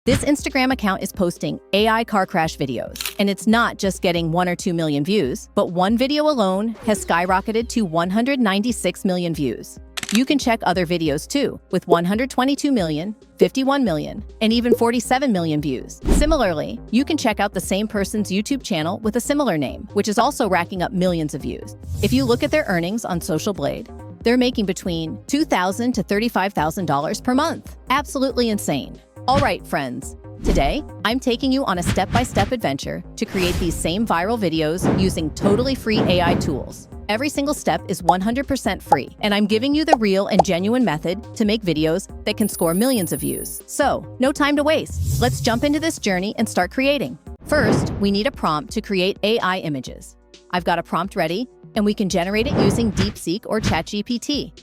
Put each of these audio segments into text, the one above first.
This Instagram account is posting AI car crash videos, and it's not just getting 1 or 2 million views, but one video alone has skyrocketed to 196 million views. You can check other videos too, with 122 million, 51 million, and even 47 million views. Similarly, you can check out the same person's YouTube channel with a similar name, which is also racking up millions of views. If you look at their earnings on Social Blade, they're making between $2,000 to $35,000 per month. Absolutely insane. All right, friends. Today, I'm taking you on a step-by-step adventure to create these same viral videos using totally free AI tools. Every single step is 100% free, and I'm giving you the real and genuine method to make videos that can score millions of views. So, no time to waste. Let's jump into this journey and start creating. First, we need a prompt to create AI images. I've got a prompt ready, and we can generate it using DeepSeek or ChatGPT.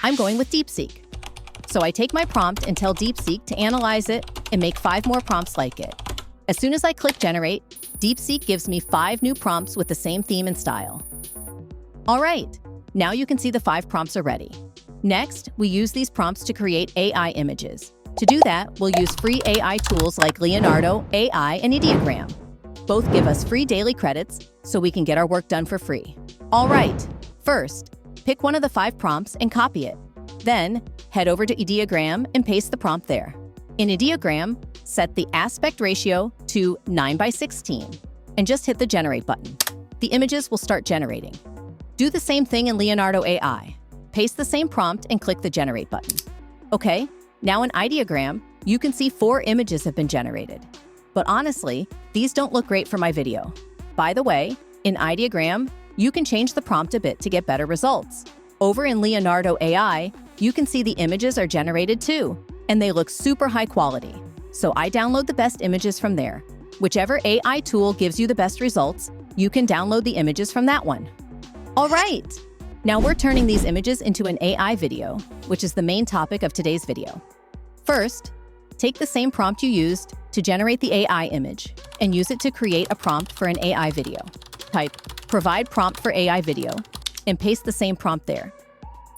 I'm going with DeepSeek. So I take my prompt and tell DeepSeek to analyze it and make 5 more prompts like it. As soon as I click Generate, DeepSeek gives me 5 new prompts with the same theme and style. All right, now you can see the 5 prompts are ready. Next, we use these prompts to create AI images. To do that, we'll use free AI tools like Leonardo AI and Ideogram. Both give us free daily credits, so we can get our work done for free. All right, first, pick one of the 5 prompts and copy it. Then, head over to Ideogram and paste the prompt there. In Ideogram, set the aspect ratio to 9:16 and just hit the Generate button. The images will start generating. Do the same thing in Leonardo AI. Paste the same prompt and click the Generate button. Okay, now in Ideogram, you can see 4 images have been generated. But honestly, these don't look great for my video. By the way, in Ideogram, you can change the prompt a bit to get better results. Over in Leonardo AI, you can see the images are generated too, and they look super high quality. So I download the best images from there. Whichever AI tool gives you the best results, you can download the images from that one. All right, now we're turning these images into an AI video, which is the main topic of today's video. First, take the same prompt you used to generate the AI image and use it to create a prompt for an AI video. Type provide prompt for AI video and paste the same prompt there.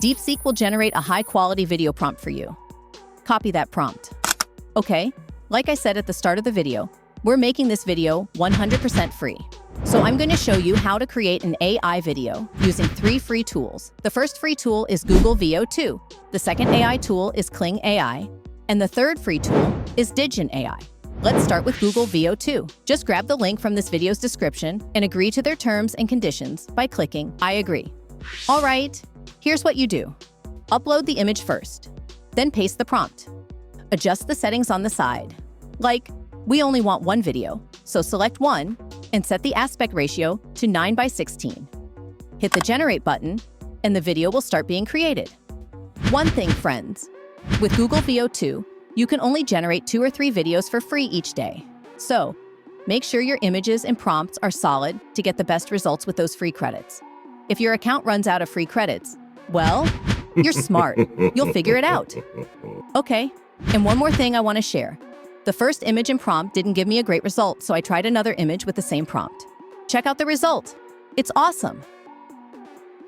DeepSeek will generate a high-quality video prompt for you. Copy that prompt. Okay, like I said at the start of the video, we're making this video 100% free. So I'm going to show you how to create an AI video using 3 free tools. The first free tool is Google VO2. The second AI tool is Kling AI. And the third free tool is Digen AI. Let's start with Google VO2. Just grab the link from this video's description and agree to their terms and conditions by clicking I agree. All right, here's what you do. Upload the image first, then paste the prompt. Adjust the settings on the side. Like, we only want one video, so select one and set the aspect ratio to 9:16. Hit the Generate button, and the video will start being created. One thing, friends, with Google VO2, you can only generate 2 or 3 videos for free each day. So, make sure your images and prompts are solid to get the best results with those free credits. If your account runs out of free credits, well, you're smart. You'll figure it out. Okay, and one more thing I want to share. The first image and prompt didn't give me a great result, so I tried another image with the same prompt. Check out the result. It's awesome.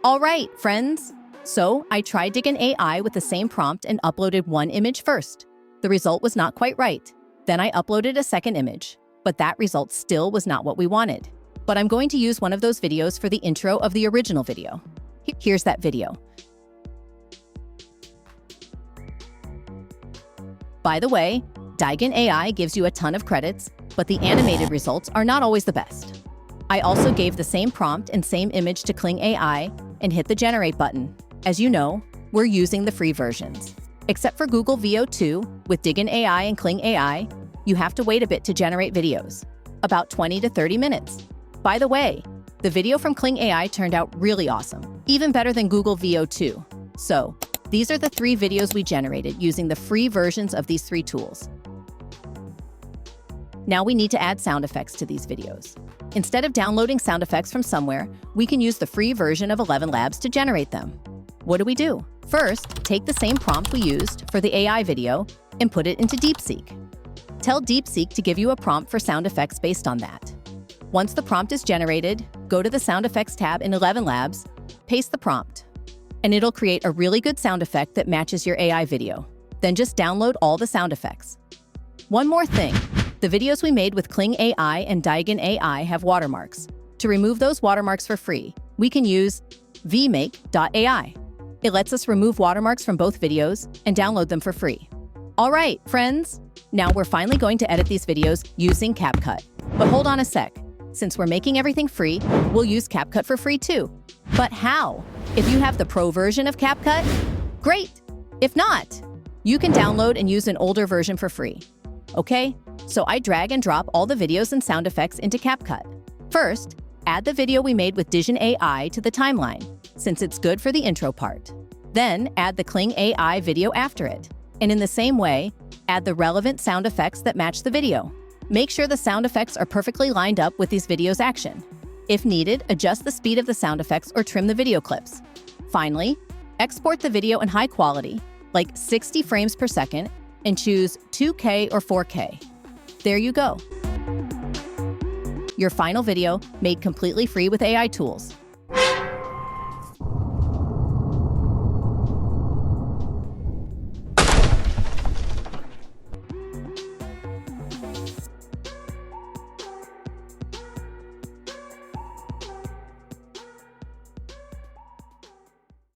All right, friends. So I tried Digen AI with the same prompt and uploaded one image first. The result was not quite right. Then I uploaded a second image, but that result still was not what we wanted. But I'm going to use one of those videos for the intro of the original video. Here's that video. By the way, Digen AI gives you a ton of credits, but the animated results are not always the best. I also gave the same prompt and same image to Kling AI and hit the Generate button. As you know, we're using the free versions. Except for Google VO2, with Digen AI and Kling AI, you have to wait a bit to generate videos, about 20 to 30 minutes. By the way, the video from Kling AI turned out really awesome, even better than Google VO2. So, these are the 3 videos we generated using the free versions of these 3 tools. Now we need to add sound effects to these videos. Instead of downloading sound effects from somewhere, we can use the free version of 11 Labs to generate them. What do? First, take the same prompt we used for the AI video and put it into DeepSeek. Tell DeepSeek to give you a prompt for sound effects based on that. Once the prompt is generated, go to the Sound Effects tab in 11 Labs, paste the prompt, and it'll create a really good sound effect that matches your AI video. Then just download all the sound effects. One more thing. The videos we made with Kling AI and Digen AI have watermarks. To remove those watermarks for free, we can use vmake.ai. It lets us remove watermarks from both videos and download them for free. All right, friends. Now we're finally going to edit these videos using CapCut. But hold on a sec. Since we're making everything free, we'll use CapCut for free too. But how? If you have the pro version of CapCut, great. If not, you can download and use an older version for free. Okay? So I drag and drop all the videos and sound effects into CapCut. First, add the video we made with Digen AI to the timeline, since it's good for the intro part. Then add the Kling AI video after it. And in the same way, add the relevant sound effects that match the video. Make sure the sound effects are perfectly lined up with these videos' action. If needed, adjust the speed of the sound effects or trim the video clips. Finally, export the video in high quality, like 60 frames per second, and choose 2K or 4K. There you go. Your final video made completely free with AI tools.